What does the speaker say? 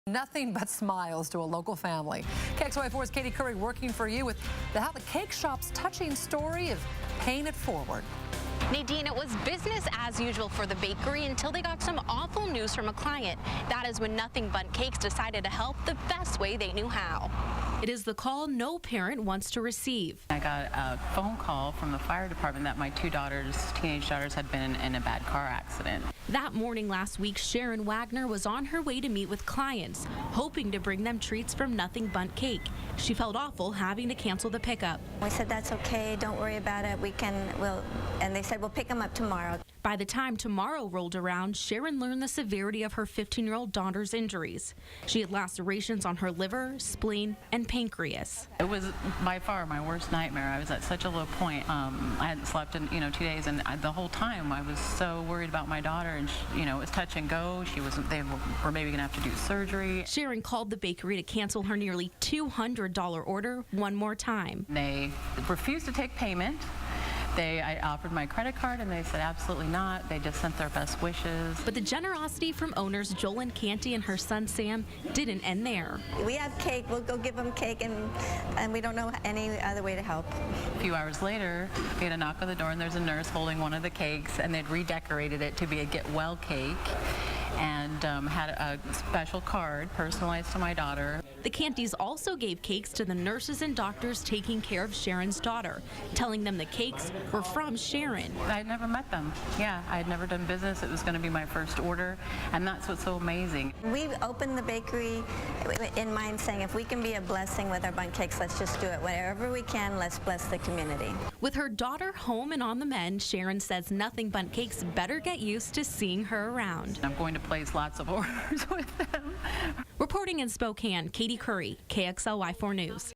Nothing but smiles to a local family. KXLY4's Caiti Currey working for you with how the cake shop's touching story of paying it forward. Nadine, it was business as usual for the bakery until they got some awful news from a client. That is when Nothing Bundt Cakes decided to help the best way they knew how. It is the call no parent wants to receive. I got a phone call from the fire department that my two teenage daughters, had been in a bad car accident. That morning last week, Sharon Wagner was on her way to meet with clients, hoping to bring them treats from Nothing Bundt Cake. She felt awful having to cancel the pickup. We said, that's okay, don't worry about it, and they said, we'll pick them up tomorrow. By the time tomorrow rolled around, Sharon learned the severity of her 15-year-old daughter's injuries. She had lacerations on her liver, spleen, and pancreas. It was by far my worst nightmare. I was at such a low point. I hadn't slept in 2 days, and the whole time I was so worried about my daughter. And it was touch and go. They were maybe gonna have to do surgery. Sharon called the bakery to cancel her nearly $200 order one more time. They refused to take payment. I offered my credit card, and they said absolutely not. They just sent their best wishes. But the generosity from owners Joel and Caiti and her son Sam didn't end there. We have cake. We'll go give them cake, and we don't know any other way to help. A few hours later, we had a knock on the door, and there's a nurse holding one of the cakes, and they'd redecorated it to be a get well cake, and had a special card personalized to my daughter. The Caitis also gave cakes to the nurses and doctors taking care of Sharon's daughter, telling them the cakes were from Sharon. I had never met them. Yeah, I had never done business. It was going to be my first order, and that's what's so amazing. We opened the bakery in mind saying, if we can be a blessing with our Bundt Cakes, let's just do it. Wherever we can, let's bless the community. With her daughter home and on the mend, Sharon says Nothing Bundt Cakes better get used to seeing her around. I'm going to place lots of orders with them. Reporting in Spokane, Caiti Currey, KXLY4 News.